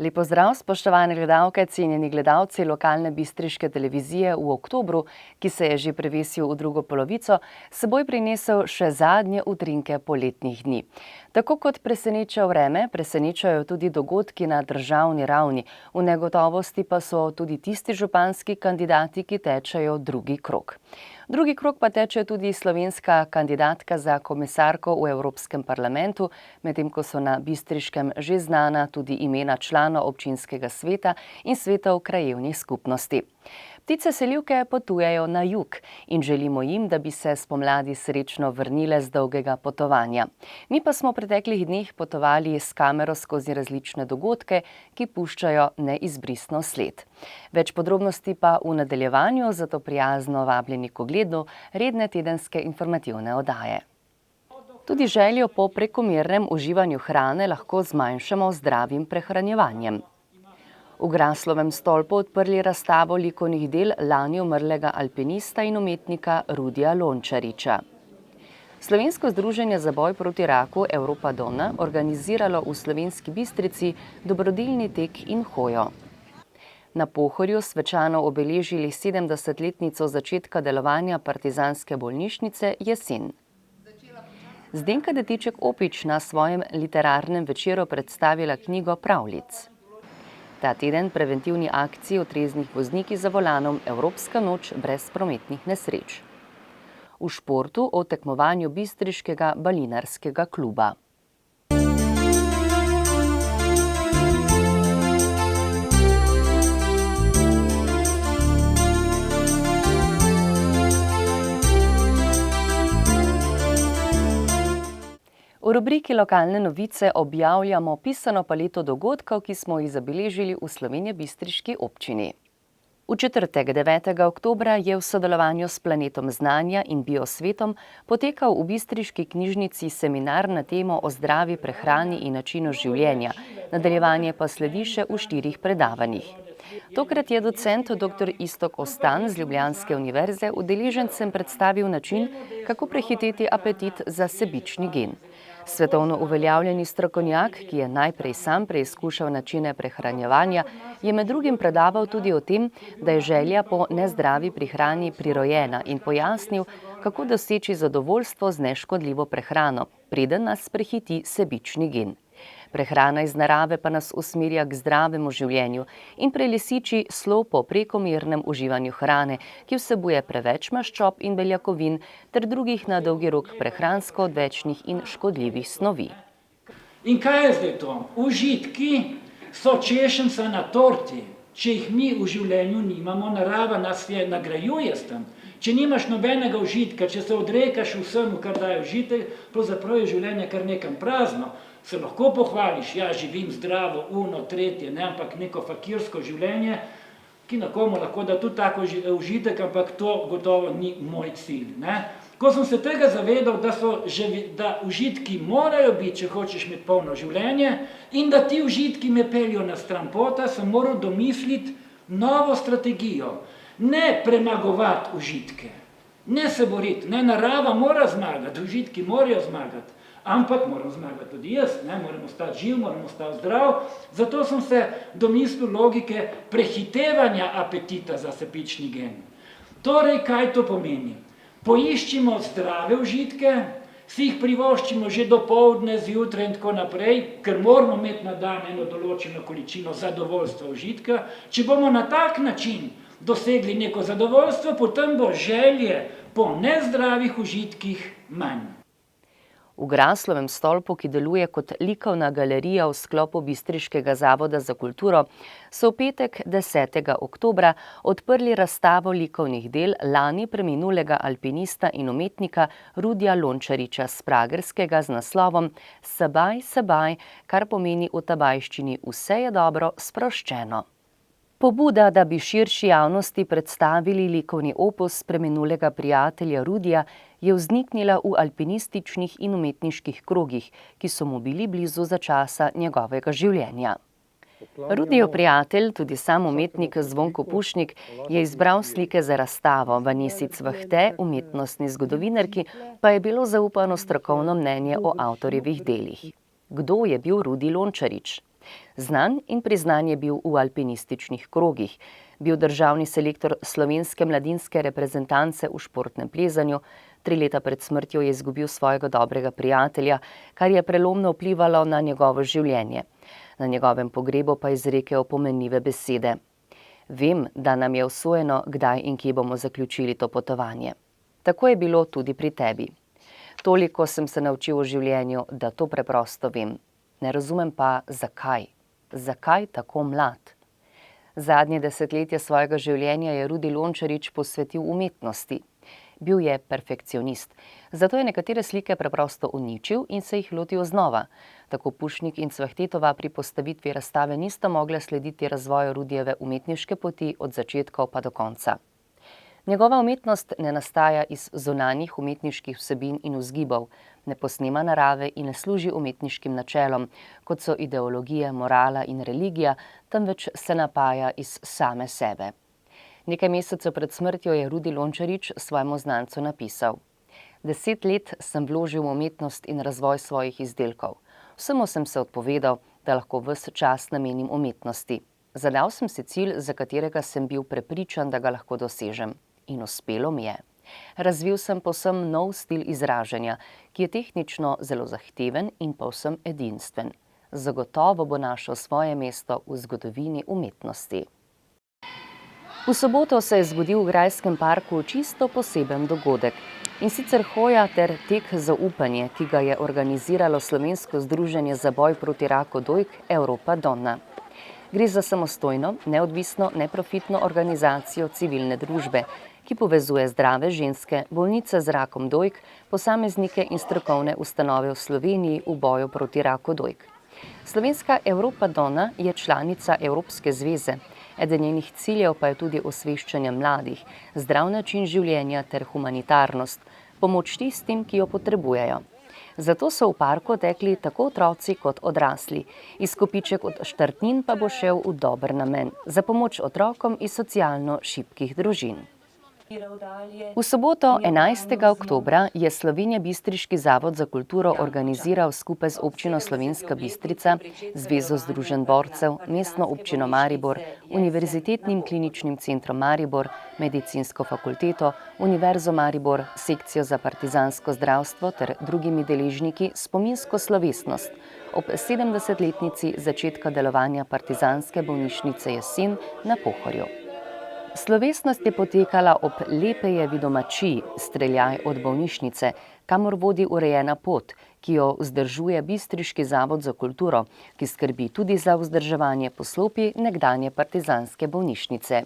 Lep pozdrav, spoštovane gledalke, cenjeni gledalci lokalne bistriške televizije v oktobru, ki se je že prevesil v drugo polovico, seboj prinesel še zadnje utrinke poletnih dni. Tako kot preseneča vreme, presenečajo tudi dogodki na državni ravni. V negotovosti pa so tudi tisti županski kandidati, ki tečejo drugi krog. Drugi krog pa teče tudi slovenska kandidatka za komisarko v Evropskem parlamentu, medtem ko so na Bistriškem že znana tudi imena članov občinskega sveta in svetov krajevnih skupnosti. Ptice selivke potujejo na jug in želimo jim, da bi se spomladi srečno vrnile z dolgega potovanja. Mi pa smo v preteklih dneh potovali s kamero skozi različne dogodke, ki puščajo neizbrisno sled. Več podrobnosti pa v nadaljevanju, zato prijazno vabljeni k ogledu redne tedenske informativne oddaje. Tudi željo po prekomernem uživanju hrane lahko zmanjšamo z zdravim prehranjevanjem. V Graslovem stolpu odprli razstavo likovnih del lani umrlega alpinista in umetnika Rudija Lončariča. Slovensko združenje za boj proti raku Evropa Donna organiziralo v Slovenski Bistrici dobrodelni tek in hojo. Na Pohorju svečano obeležili 70-letnico začetka delovanja partizanske bolnišnice Jesen. Zdenka Detiček-Opič na svojem literarnem večeru predstavila knjigo pravljic. Ta teden preventivni akciji o treznih voznikih za volanom Evropska noč brez prometnih nesreč. V športu o tekmovanju bistriškega balinarskega kluba. V rubriki Lokalne novice objavljamo pisano paleto dogodkov, ki smo jih zabeležili v slovenjebistriški občini. V četrtek 9. oktobra je v sodelovanju s Planetom znanja in Biosvetom potekal v bistriški knjižnici seminar na temo o zdravi prehrani in načinu življenja. Nadaljevanje pa sledi še v 4 predavanjih. Tokrat je docent dr. Iztok Ostan z Ljubljanske univerze udeležencem predstavil način, kako prehiteti apetit za sebični gen. Svetovno uveljavljeni strokovnjak, ki je najprej sam preizkušal načine prehranjevanja, je med drugim predaval tudi o tem, da je želja po nezdravi prehrani prirojena in pojasnil, kako doseči zadovoljstvo z neškodljivo prehrano, preden nas prehiti sebični gen. Prehrana iz narave pa nas usmerja k zdravemu življenju in prelisiči slov po prekomernem uživanju hrane, ki vsebuje preveč maščob in beljakovin ter drugih na dolgi rok prehransko odvečnih in škodljivih snovi. In kaj je zdaj to? Užitki so češenca na torti. Če jih mi v življenju nimamo, narava nas je nagrajuje s tem. Če nimaš nobenega užitka, če se odrekaš vsemu, kar daje užitek, pravzaprav je življenje kar nekam prazno. Se lahko pohvališ, ja, živim zdravo, tretje, ne, ampak neko fakirsko življenje, ki na komu lahko da tudi tako užitek, ampak to gotovo ni moj cilj. Ne. Ko sem se tega zavedal, da užitki morajo biti, če hočeš imeti polno življenje, in da ti užitki me peljo na stran pota, sem moral domisliti novo strategijo. Ne premagovati užitke, ne se boriti, ne, narava mora zmagati, užitki morajo zmagati. Ampak moram zmagati tudi jaz, ne? Moram ostati živ, moram ostati zdrav. Zato sem se domislil logike prehitevanja apetita za sebični gen. Torej, kaj to pomeni? Poiščimo zdrave užitke, si jih privoščimo že dopoldne, zjutraj in tako naprej, ker moramo imeti na dan eno določeno količino zadovoljstva užitka. Če bomo na tak način dosegli neko zadovoljstvo, potem bo želje po nezdravih užitkih manj. V Graslovem stolpu, ki deluje kot likovna galerija v sklopu Bistriškega zavoda za kulturo, so v petek 10. oktobra odprli razstavo likovnih del lani preminulega alpinista in umetnika Rudija Lončariča s Pragerskega z naslovom Sabaj, sabaj, kar pomeni v tabajščini vse je dobro, sproščeno. Pobuda, da bi širši javnosti predstavili likovni opus preminulega prijatelja Rudija, je vzniknila v alpinističnih in umetniških krogih, ki so mu bili blizu za časa njegovega življenja. Rudijev prijatelj, tudi sam umetnik Zvonko Pušnik, je izbral slike za razstavo. Vanjesic Vahte, umetnostni zgodovinarki, pa je bilo zaupano strokovno mnenje o avtorjevih delih. Kdo je bil Rudi Lončarič? Znan in priznan je bil v alpinističnih krogih, bil državni selektor slovenske mladinske reprezentance v športnem plezanju, 3 leta pred smrtjo je izgubil svojega dobrega prijatelja, kar je prelomno vplivalo na njegovo življenje. Na njegovem pogrebu pa izrekel pomenljive besede. Vem, da nam je usojeno, kdaj in kje bomo zaključili to potovanje. Tako je bilo tudi pri tebi. Toliko sem se naučil v življenju, da to preprosto vem. Ne razumem pa, zakaj. Zakaj tako mlad? Zadnje desetletje svojega življenja je Rudi Lončarič posvetil umetnosti. Bil je perfekcionist, zato je nekatere slike preprosto uničil in se jih lotil znova. Tako Pušnik in Cvahtetova pri postavitvi razstave nista mogla slediti razvoju Rudijeve umetniške poti od začetkov pa do konca. Njegova umetnost ne nastaja iz zunanjih umetniških vsebin in vzgibov, ne posnema narave in ne služi umetniškim načelom, kot so ideologije, morala in religija, temveč se napaja iz same sebe. Nekaj mesecev pred smrtjo je Rudi Lončarič svojemu znancu napisal: 10 let sem vložil v umetnost in razvoj svojih izdelkov. Vsemu sem se odpovedal, da lahko ves čas namenim umetnosti. Zadal sem si cilj, za katerega sem bil prepričan, da ga lahko dosežem. In uspelo mi je. Razvil sem povsem nov stil izražanja, ki je tehnično zelo zahteven in povsem edinstven. Zagotovo bo našel svoje mesto v zgodovini umetnosti. V soboto se je zgodil v Grajskem parku čisto poseben dogodek. In sicer hoja ter tek za upanje, ki ga je organiziralo Slovensko združenje za boj proti raku dojk Europa Donna. Gre za samostojno, neodvisno, neprofitno organizacijo civilne družbe, ki povezuje zdrave ženske, bolnice z rakom dojk, posameznike in strokovne ustanove v Sloveniji v boju proti raku dojk. Slovenska Europa Donna je članica Evropske zveze. Eden njenih ciljev pa je tudi osveščanje mladih, zdrav način življenja ter humanitarnost, pomoč tistim, ki jo potrebujejo. Zato so v parku tekli tako otroci kot odrasli. Izkupiček od štartnin pa bo šel v dober namen, za pomoč otrokom iz socialno šibkih družin. V soboto 11. oktobra je Slovenjebistriški zavod za kulturo organiziral skupaj z občino Slovenska Bistrica, Zvezo združenj borcev, Mestno občino Maribor, Univerzitetnim kliničnim centrom Maribor, Medicinsko fakulteto, Univerzo Maribor, Sekcijo za partizansko zdravstvo ter drugimi deležniki spominsko slovesnost ob 70-letnici začetka delovanja partizanske bolnišnice Jesen na Pohorju. Slovesnost je potekala ob Lepejevi domačiji, streljaj od bolnišnice, kamor vodi urejena pot, ki jo vzdržuje Bistriški zavod za kulturo, ki skrbi tudi za vzdrževanje poslopij nekdanje partizanske bolnišnice.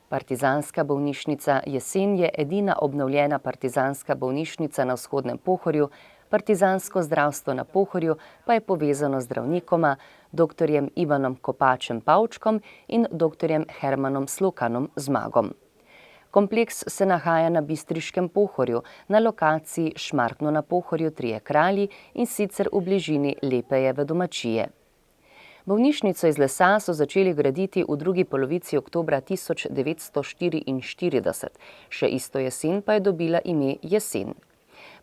Partizanska bolnišnica Jesen je edina obnovljena partizanska bolnišnica na vzhodnem Pohorju, partizansko zdravstvo na Pohorju pa je povezano z zdravnikoma, dr. Ivanom Kopačem Pavčkom in dr. Hermanom Slokanom Zmagom. Kompleks se nahaja na Bistriškem Pohorju, na lokaciji Šmartno na Pohorju 3 kralji in sicer v bližini Lepejeve domačije. Bolnišnico iz lesa so začeli graditi v drugi polovici oktobra 1944, še isto jesen pa je dobila ime Jesen.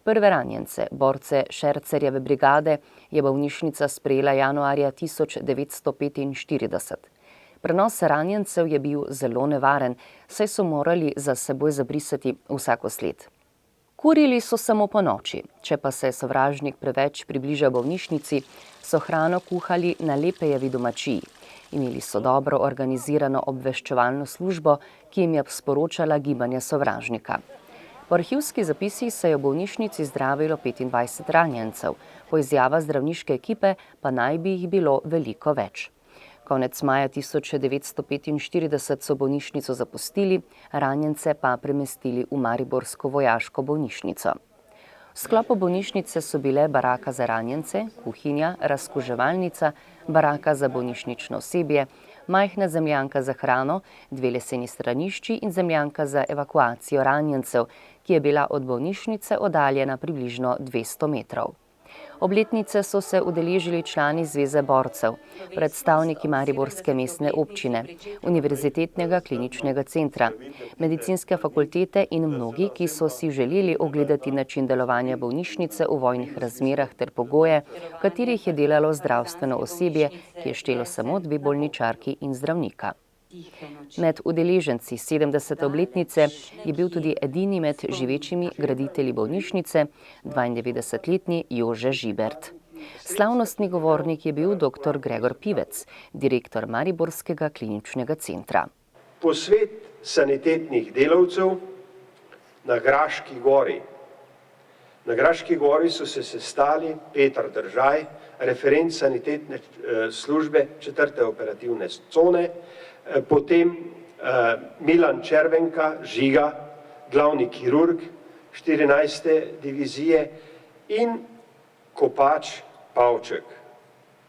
Prve ranjence, borce Šercerjeve brigade, je bolnišnica sprejela januarja 1945. Prenos ranjencev je bil zelo nevaren, saj so morali za seboj zabrisati vsako sled. Kurili so samo po noči, če pa se sovražnik preveč približa bolnišnici, so hrano kuhali na Lepejevi domačiji. Imeli so dobro organizirano obveščevalno službo, ki jim je sporočala gibanje sovražnika. Po arhivskih zapisih se je v bolnišnici zdravilo 25 ranjencev, po izjavah zdravniške ekipe pa naj bi jih bilo veliko več. Konec maja 1945 so bolnišnico zapustili, ranjence pa premestili v mariborsko vojaško bolnišnico. V sklopu bolnišnice so bile baraka za ranjence, kuhinja, razkuževalnica, baraka za bolnišnično osebje, majhna zemljanka za hrano, 2 leseni stranišči in zemljanka za evakuacijo ranjencev, ki je bila od bolnišnice oddaljena približno 200 metrov. Obletnice so se udeležili člani Zveze borcev, predstavniki Mariborske mestne občine, Univerzitetnega kliničnega centra, medicinske fakultete in mnogi, ki so si želeli ogledati način delovanja bolnišnice v vojnih razmerah ter pogoje, v katerih je delalo zdravstveno osebje, ki je štelo samo 2 bolničarki in zdravnika. Med udeleženci 70. obletnice je bil tudi edini med živečimi graditelji bolnišnice, 92-letni Jože Žibert. Slavnostni govornik je bil dr. Gregor Pivec, direktor Mariborskega kliničnega centra. Posvet sanitetnih delavcev na Graški gori. Na Graški gori so se sestali Peter Držaj, referent sanitetne službe 4. operativne cone, potem Milan Červenka, Žiga, glavni kirurg 14. divizije in Kopač Pavček,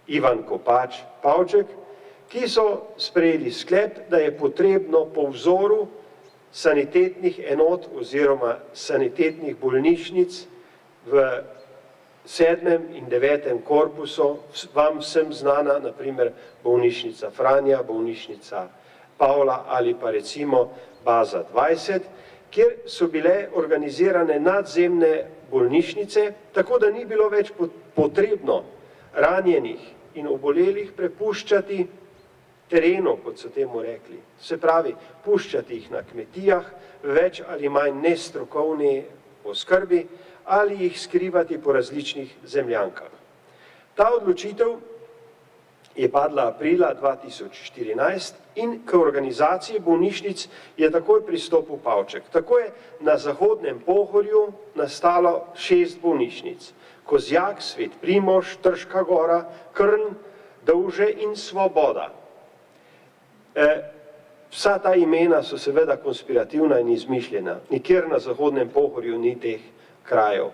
Ivan Kopač Pavček, ki so sprejeli sklep, da je potrebno po vzoru sanitetnih enot oziroma sanitetnih bolnišnic v 7. in 9. korpusu, vam vsem znana, naprimer bolnišnica Franja, bolnišnica Pavla ali pa recimo baza 20, kjer so bile organizirane nadzemne bolnišnice, tako da ni bilo več potrebno ranjenih in obolelih prepuščati terenu, kot so temu rekli. Se pravi, puščati jih na kmetijah, več ali manj nestrokovni oskrbi, ali jih skrivati po različnih zemljankah. Ta odločitev je padla aprila 2014 in k organizaciji bolnišnic je takoj pristopil Pavček. Tako je na Zahodnem Pohorju nastalo 6 bolnišnic. Kozjak, Svet Primož, Trška gora, Krn, Dovže in Svoboda. Vsa ta imena so seveda konspirativna in izmišljena. Nikjer na Zahodnem Pohorju ni teh krajev.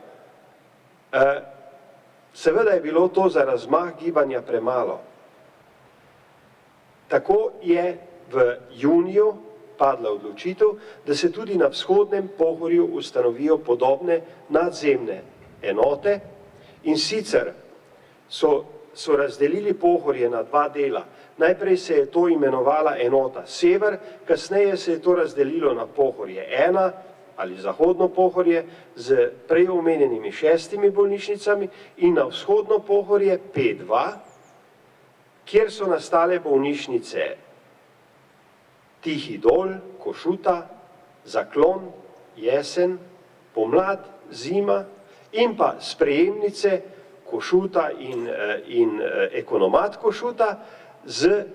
Seveda je bilo to za razmah gibanja premalo. Tako je v juniju padla odločitev, da se tudi na Vzhodnem Pohorju ustanovijo podobne nadzemne enote in sicer so razdelili Pohorje na 2 dela. Najprej se je to imenovala enota Sever, kasneje se je to razdelilo na Pohorje 1 ali Zahodno Pohorje z prej omenjenimi 6 bolnišnicami in na Vzhodno Pohorje P2, kjer so nastale bolnišnice Tihi Dol, Košuta, Zaklon, Jesen, Pomlad, Zima in pa sprejemnice Košuta in Ekonomat Košuta z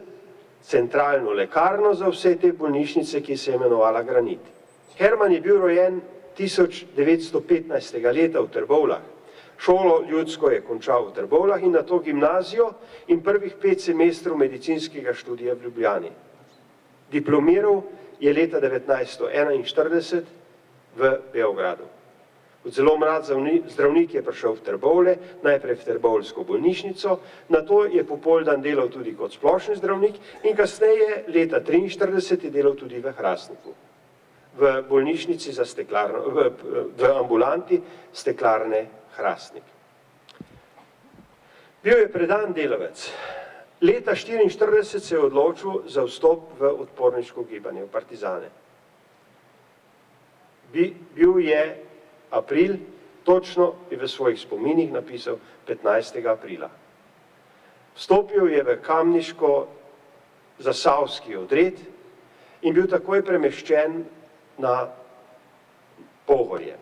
centralno lekarno za vse te bolnišnice, ki se je imenovala Granit. Herman je bil rojen 1915. leta v Trbovljah. Šolo ljudsko je končal v Trbovljah in nato gimnazijo in prvih 5 semestrov medicinskega študija v Ljubljani. Diplomiral je leta 1941 v Beogradu. Kot zelo mlad zdravnik je prišel v Trbovlje, najprej v Trbovljsko bolnišnico, nato je popoldan delal tudi kot splošni zdravnik in kasneje leta 1943 je delal tudi v Hrastniku, v bolnišnici za steklarno, v ambulanti steklarne Hrastnik. Bil je predan delavec. Leta 1944 se je odločil za vstop v odporniško gibanje, v partizane. Bil je april, točno je v svojih spominih napisal 15. aprila. Vstopil je v kamniško-zasavski odred in bil takoj premeščen na Pohorje.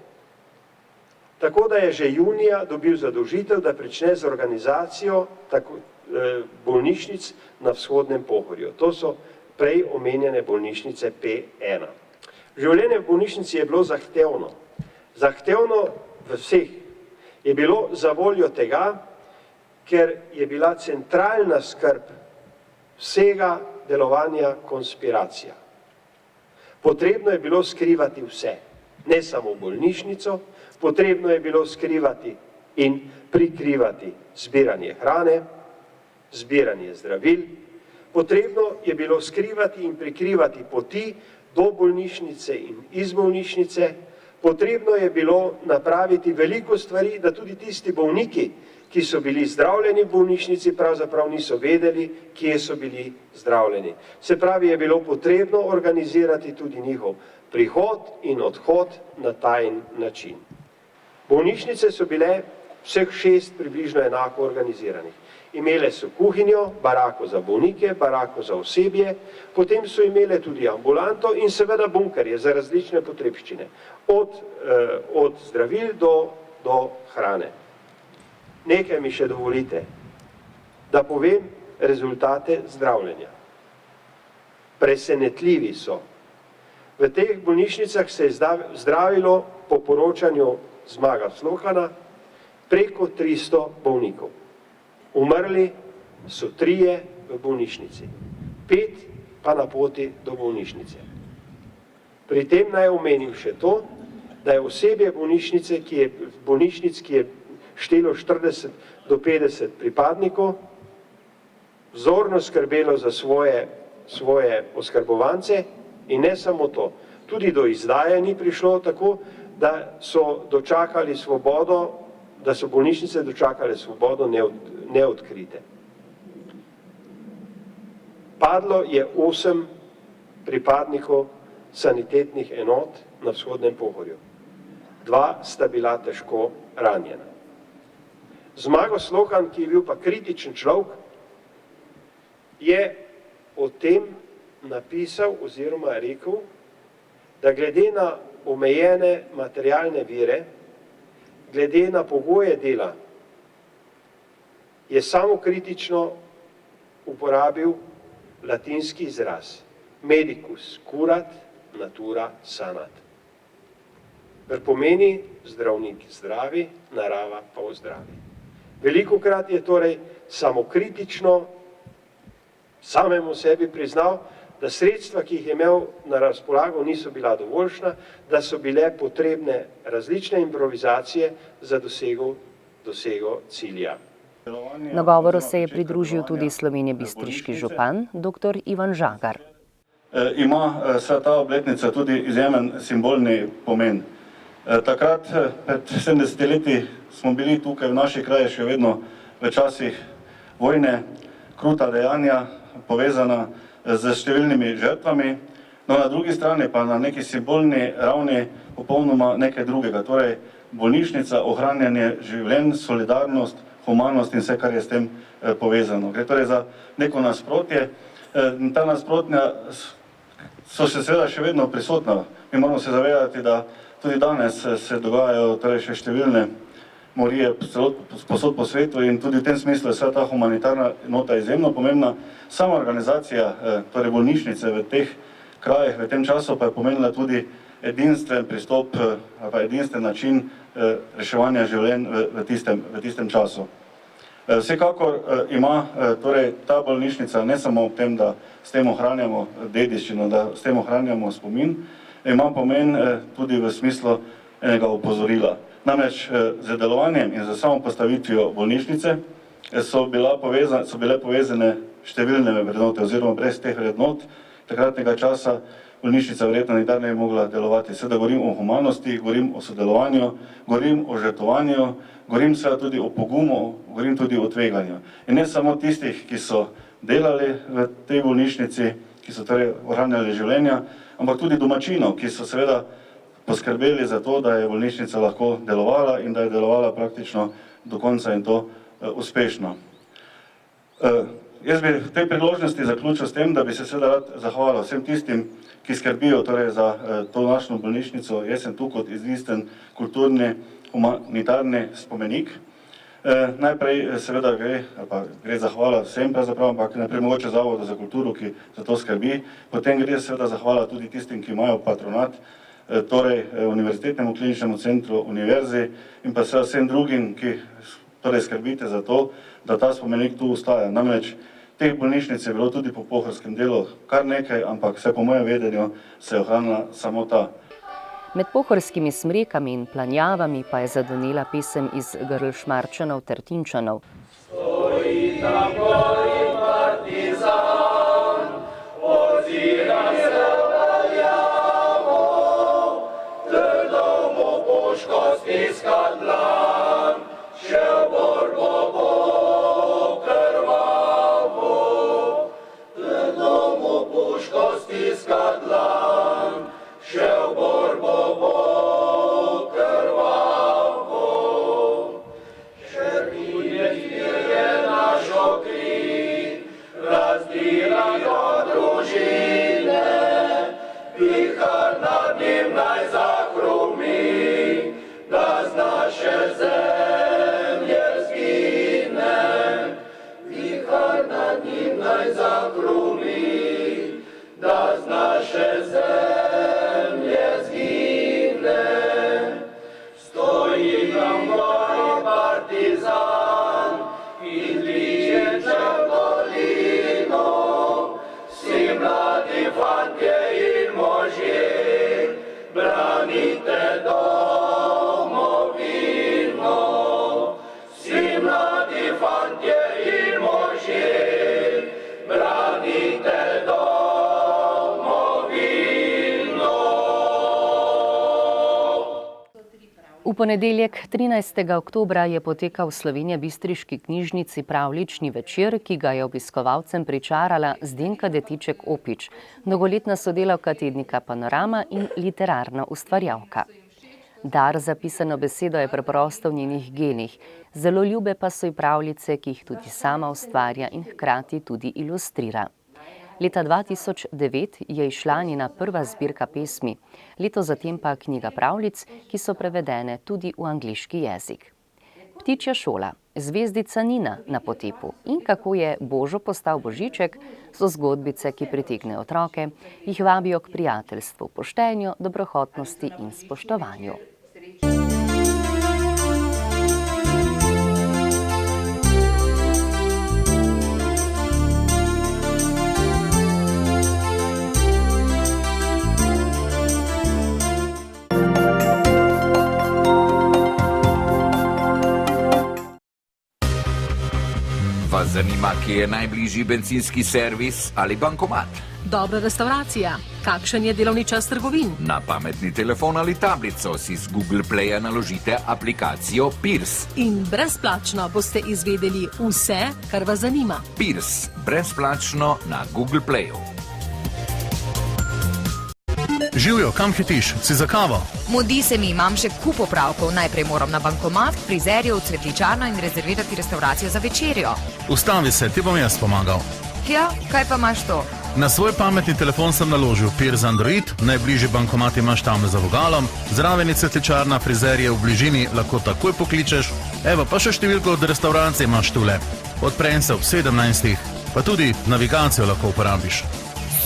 Tako da je že junija dobil zadolžitev, da prične z organizacijo bolnišnic na Vzhodnem Pohorju. To so prej omenjene bolnišnice P1. Življenje v bolnišnici je bilo zahtevno. Zahtevno v vseh. Je bilo za voljo tega, ker je bila centralna skrb vsega delovanja konspiracija. Potrebno je bilo skrivati vse, ne samo bolnišnico, potrebno je bilo skrivati in prikrivati zbiranje hrane, zbiranje zdravil, potrebno je bilo skrivati in prikrivati poti do bolnišnice in iz bolnišnice, Potrebno je bilo napraviti veliko stvari, da tudi tisti bolniki, ki so bili zdravljeni v bolnišnici, pravzaprav niso vedeli, kje so bili zdravljeni. Se pravi, je bilo potrebno organizirati tudi njihov prihod in odhod na tajen način. Bolnišnice so bile vseh 6 približno enako organiziranih. Imele so kuhinjo, barako za bolnike, barako za osebje, potem so imele tudi ambulanto in seveda bunkerje za različne potrebščine, od zdravil do hrane. Nekaj mi še dovolite, da povem rezultate zdravljenja. Presenetljivi so. V teh bolnišnicah se je zdravilo po poročanju Zmaga Slohana preko 300 bolnikov. Umrli so 3 v bolnišnici, 5 pa na poti do bolnišnice. Pri tem naj omenim še to, da je osebje bolnišnic, ki je štelo 40 do 50 pripadnikov, vzorno skrbelo za svoje oskrbovance in ne samo to. Tudi do izdaje ni prišlo tako, da so dočakali svobodo, da so bolnišnice dočakale svobodo neodkrite. Padlo je 8 pripadnikov sanitetnih enot na vzhodnem Pohorju. 2 sta bila težko ranjena. Zmago Slohan, ki je bil pa kritičen človek, je o tem napisal oziroma rekel, da glede na omejene materialne vire, glede na pogoje dela, je samokritično uporabil latinski izraz medicus curat, natura sanat. Kar pomeni zdravnik zdravi, narava pa ozdravi. Velikokrat je torej samokritično samemu sebi priznal, da sredstva, ki jih je imel na razpolago, niso bila dovoljšna, da so bile potrebne različne improvizacije za dosego cilja. Nagovoru se je pridružil tudi slovenjebistriški župan, dr. Ivan Žagar. Ima vsa ta obletnica tudi izjemen simbolni pomen. Takrat, pred 70 leti, smo bili tukaj v naši kraji še vedno v časih vojne, kruta dejanja, povezana z številnimi žrtvami, no na drugi strani pa na neki simbolni ravni popolnoma nekaj drugega, torej bolnišnica, ohranjanje življenj, solidarnost, humanost in vse, kar je s tem povezano. Gre torej za neko nasprotje. Ta nasprotja so še seveda še vedno prisotna. Mi moramo se zavedati, da tudi danes se dogajajo torej še številne morije posod po svetu in tudi v tem smislu je vsa ta humanitarna nota izjemno pomembna. Sama organizacija torej bolnišnice v teh krajih v tem času pa je pomenila tudi edinstven pristop, pa edinstven način reševanja življenj v tistem času. Vsekakor ima torej ta bolnišnica ne samo v tem, da s tem ohranjamo dediščino, da s tem ohranjamo spomin, ima pomen tudi v smislu enega opozorila. Namreč z delovanjem in z samo postavitvijo bolnišnice so bile povezane številne vrednote oziroma brez teh vrednot takratnega časa bolnišnica verjetno nikdar ne bi mogla delovati. Seveda govorim o humanosti, govorim o sodelovanju, govorim o žrtvovanju, govorim seveda tudi o pogumu, govorim tudi o tveganju. In ne samo tistih, ki so delali v tej bolnišnici, ki so torej ohranjali življenja, ampak tudi domačinov, ki so seveda poskrbeli za to, da je bolnišnica lahko delovala in da je delovala praktično do konca in to uspešno. Jaz bi v tej priložnosti zaključil s tem, da bi se seveda rad zahvalil vsem tistim, ki skrbijo torej za to našo bolnišnico. Jaz sem tu kot izvisten kulturni, humanitarni spomenik. Najprej seveda gre zahvala vsem pravzaprav, ampak najprej mogoče Zavodu za kulturo, ki za to skrbi. Potem gre seveda zahvala tudi tistim, ki imajo patronat, torej Univerzitetnemu kliničnemu centru, univerzi in pa seveda vsem drugim, ki torej skrbite za to, da ta spomenik tu ostaja. Namreč teh bolnišnic je bilo tudi po pohorskem delu kar nekaj, ampak vse po mojem vedenju se je ohranila samo ta. Med pohorskimi smrekami in planjavami pa je zadonela pesem iz grl Šmarčanov ter Tinčanov. Stoji na gori partizan, ozira se v daljavo, trdo V ponedeljek 13. oktobra je potekal v Slovenjebistriški knjižnici pravljični večer, ki ga je obiskovalcem pričarala Zdenka Detiček Opič, dolgoletna sodelavka tednika Panorama in literarna ustvarjalka. Dar za pisano besedo je preprosto v njenih genih, zelo ljube pa so ji pravljice, ki jih tudi sama ustvarja in hkrati tudi ilustrira. Leta 2009 je izšla njena prva zbirka pesmi, leto zatem pa knjiga pravljic, ki so prevedene tudi v angleški jezik. Ptičja šola, zvezdica Nina na potepu in kako je Božo postal Božiček so zgodbice, ki pritegnejo otroke, jih vabijo k prijateljstvu, poštenju, dobrohotnosti in spoštovanju. Vas zanima, kje je najbližji bencinski servis ali bankomat? Dobra restauracija. Kakšen je delovni čas trgovin? Na pametni telefon ali tablico si z Google Playa naložite aplikacijo Pirs. In brezplačno boste izvedeli vse, kar vas zanima. Pirs, brezplačno na Google Playu. Živjo, kam hitiš? Si za kavo? Mudi se mi, imam še kup opravkov. Najprej moram na bankomat, k frizerju, v cvetličarno in rezervirati restauracijo za večerjo. Ustavi se, ti bom jaz pomagal. Ja, kaj pa imaš to? Na svoj pametni telefon sem naložil Pirs Android, najbližji bankomat imaš tam za vogalom, zraven je cvetličarna, frizerje v bližini, lahko takoj pokličeš. Evo, pa še številko od restauracije imaš tule. Odprem se ob 17. Pa tudi navigacijo lahko uporabiš.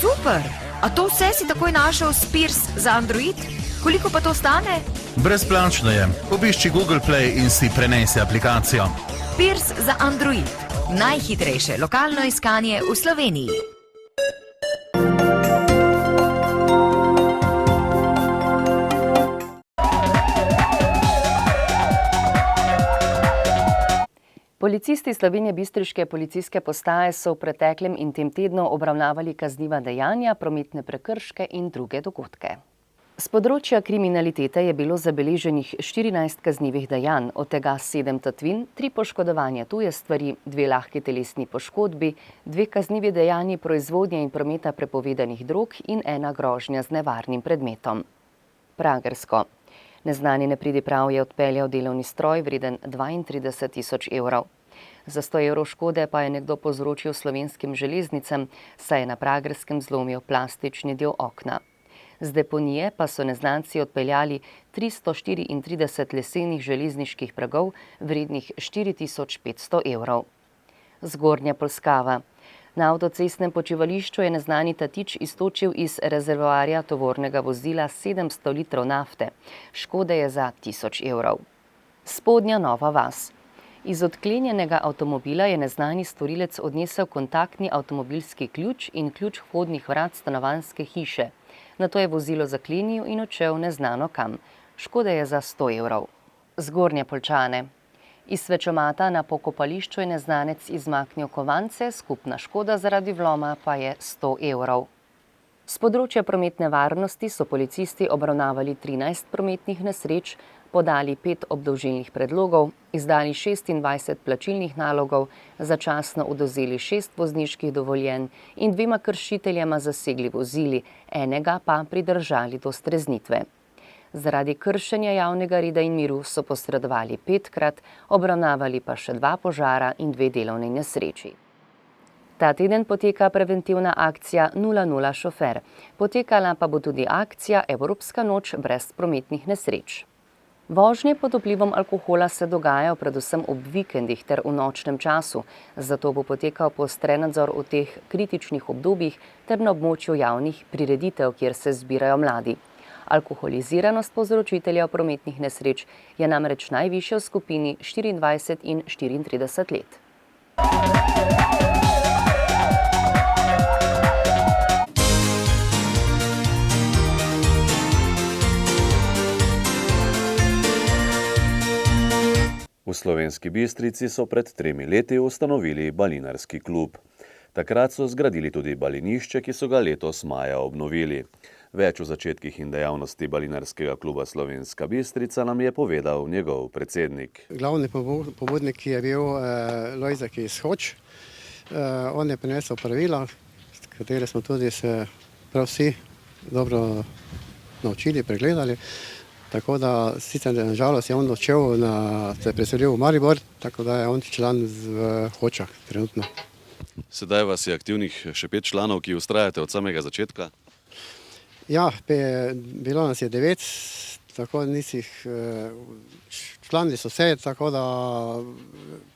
Super! A to vse si takoj našel s Pirs za Android? Koliko pa to stane? Brezplačno je. Obišči Google Play in si prenesi aplikacijo. Pirs za Android. Najhitrejše lokalno iskanje v Sloveniji. Policisti Slovenjebistriške policijske postaje so v preteklem in tem tednu obravnavali kazniva dejanja, prometne prekrške in druge dogodke. S področja kriminalitete je bilo zabeleženih 14 kaznivih dejanj, od tega 7 tatvin, 3 poškodovanja tuje stvari, 2 lahki telesni poškodbi, 2 kaznivi dejanji proizvodnje in prometa prepovedanih drog in 1 grožnja z nevarnim predmetom. Pragersko. Neznani nepridiprav je odpeljal delovni stroj vreden 32 tisoč evrov. Za 100 evrov škode pa je nekdo povzročil Slovenskim železnicam, saj je na Pragerskem zlomil plastični del okna. Z deponije pa so neznanci odpeljali 334 lesenih železniških pragov vrednih 4500 evrov. Zgornja Polskava. Na avtocestnem počivališču je neznani tatič iztočil iz rezervoarja tovornega vozila 700 litrov nafte. Škode je za 1000 evrov. Spodnja Nova vas. Iz odklenjenega avtomobila je neznani storilec odnesel kontaktni avtomobilski ključ in ključ vhodnih vrat stanovanjske hiše. Nato je vozilo zaklenil in odšel neznano kam. Škode je za 100 evrov. Zgornje Poljčane. Iz svečomata na pokopališču je neznanec izmaknil kovance, skupna škoda zaradi vloma pa je 100 evrov. Z področja prometne varnosti so policisti obravnavali 13 prometnih nesreč, podali 5 obdolžilnih predlogov, izdali 26 plačilnih nalogov, začasno odvzeli 6 vozniških dovoljenj in 2 kršiteljema zasegli vozili, enega pa pridržali do streznitve. Zaradi kršenja javnega reda in miru so posredovali 5-krat, obravnavali pa še 2 požara in 2 delovne nesreči. Ta teden poteka preventivna akcija 0:0 šofer. Potekala pa bo tudi akcija Evropska noč brez prometnih nesreč. Vožnje pod vplivom alkohola se dogajajo predvsem ob vikendih ter v nočnem času, zato bo potekal poostren nadzor v teh kritičnih obdobjih ter na območju javnih prireditev, kjer se zbirajo mladi. Alkoholiziranost povzročiteljev prometnih nesreč je namreč najvišja v skupini 24 in 34 let. V Slovenski Bistrici so pred 3 leti ustanovili balinarski klub. Takrat so zgradili tudi balinišče, ki so ga letos maja obnovili. Več o začetkih in dejavnosti balinarskega kluba Slovenska Bistrica nam je povedal njegov predsednik. Glavni pobudnik je bil Lojzek iz Hoč. On je prinesel pravila, s katere smo tudi se prav vsi dobro naučili, pregledali. Tako da sicer nažalost je on odšel, se preselil v Maribor, tako da je on član v Hočah trenutno. Sedaj vas je aktivnih še 5 članov, ki vztrajate od samega začetka. Ja, bilo nas je 9, tako člani so vse, tako da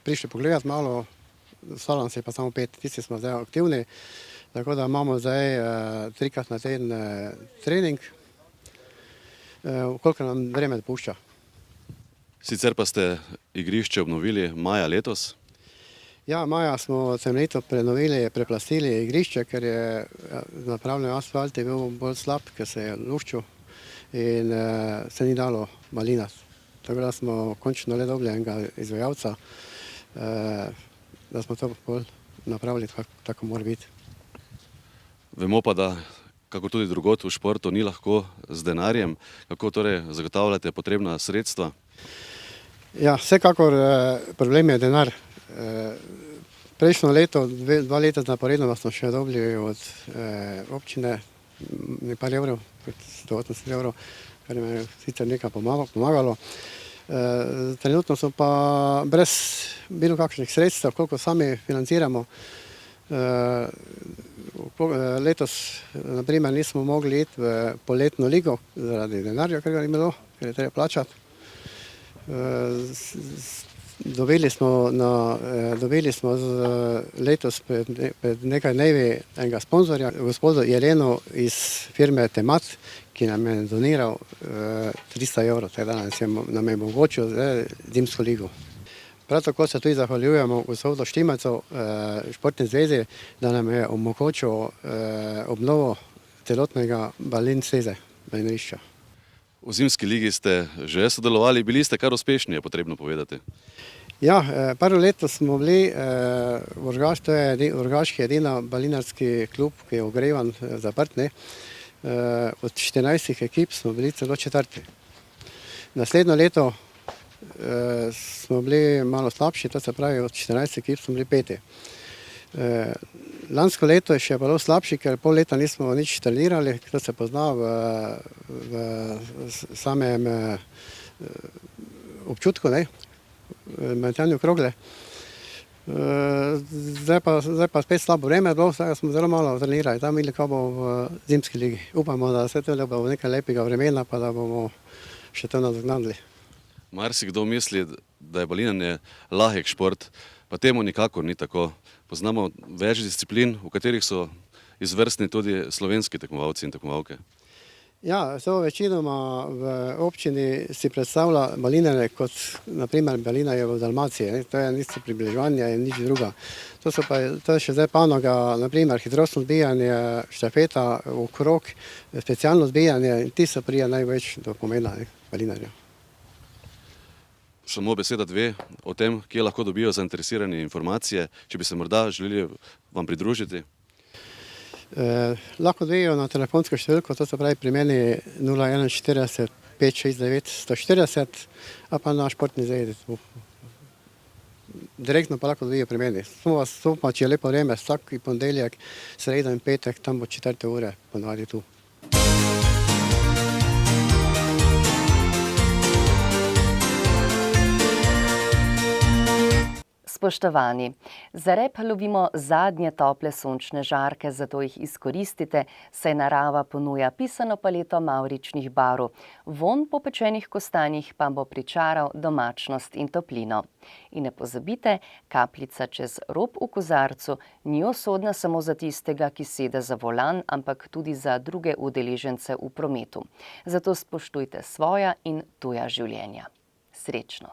prišli pogledati malo, ostalo nas je pa samo 5, tisti smo zdaj aktivni, tako da imamo zdaj 3-krat na teden trening, koliko nam vreme dopušča. Sicer pa ste igrišče obnovili maja letos? Ja, maja smo temeljito prenovili, preplastili igrišče, ker je napravljen asfalt je bil bolj slab, ker se je luščil in se ni dalo balinati. Tako da smo končno le dobili enega izvajalca, da smo to bolj napravili, tako mora biti. Vemo pa, da kako tudi drugot v športu ni lahko z denarjem. Kako torej zagotavljate potrebna sredstva? Ja, vsekakor problem je denar. Prejšnjo leto, 2 leta zaporedno smo še dobili od občine nekaj evrov, 180 evrov, kar je sicer nekaj pomagalo. Trenutno so pa brez bilo kakšnih sredstev, koliko sami financiramo. Letos, naprimer, nismo mogli iti v poletno ligo zaradi denarja, ker ga ni bilo, ker je treba plačati. Dobili smo letos pred nekaj dnevi enega sponzorja, gospoda Jeleno iz firme Temat, ki nam je doniral 300 evrov, tako da nam je omogočil zimsko ligo. Prav tako se tudi zahvaljujemo gospodu Štimacu, športni zvezi, da nam je omogočil obnovo celotnega balin steze, balinišča. V zimski ligi ste že sodelovali, bili ste kar uspešni, je potrebno povedati. Ja, prvo leto smo bili v Rogaški, to je Rogaški edina balinarski klub, ki je ogrevan, zaprt, ne. Od 14 ekip smo bili celo 4. Naslednjo leto smo bili malo slabši, to se pravi od 14 ekip smo bili 5. Lansko leto je še bilo slabši, ker pol leta nismo nič trenirali, to se pozna v samem občutku, ne, metanju krogle. Zdaj pa spet slabo vreme je bilo, zdaj smo zelo malo trenirali, tam videli, kaj bo v zimski ligi. Upamo, da se to bo nekaj lepega vremena, pa da bomo še to nadoknadili. Marsikdo misli, da je balinanje lahek šport, pa temu nikakor ni tako. Poznamo več disciplin, v katerih so izvrstni tudi slovenski tekmovalci in tekmovalke. Ja, so večinoma v občini si predstavlja balinanje kot, naprimer, balinanje v Dalmaciji. To je nič približevanja in nič druga. To je še zdaj panoga, naprimer, hitrostno zbijanje, štafeta, okrog, specialno zbijanje in ti so prija največ do pomena balinanja. Samo beseda 2 o tem, kje lahko dobijo zainteresirani informacije, če bi se morda želeli vam pridružiti. Lahko dobijo na telefonsko številko, to se pravi pri meni 041 5, 6, 9, 140, a pa na športni zajedi. Direktno pa lahko dobijo pri meni. To pa, če je lepo vreme, vsak ponedeljek, sreda in petek, tam bo 4 ure ponavadi tu. Spoštovani, za rep lovimo zadnje tople sončne žarke, zato jih izkoristite, saj narava ponuja pisano paleto mavričnih barv. Vonj po pečenih kostanjih pa bo pričaral domačnost in toplino. In ne pozabite, kapljica čez rob v kozarcu ni usodna samo za tistega, ki sede za volan, ampak tudi za druge udeležence v prometu. Zato spoštujte svoja in tuja življenja. Srečno!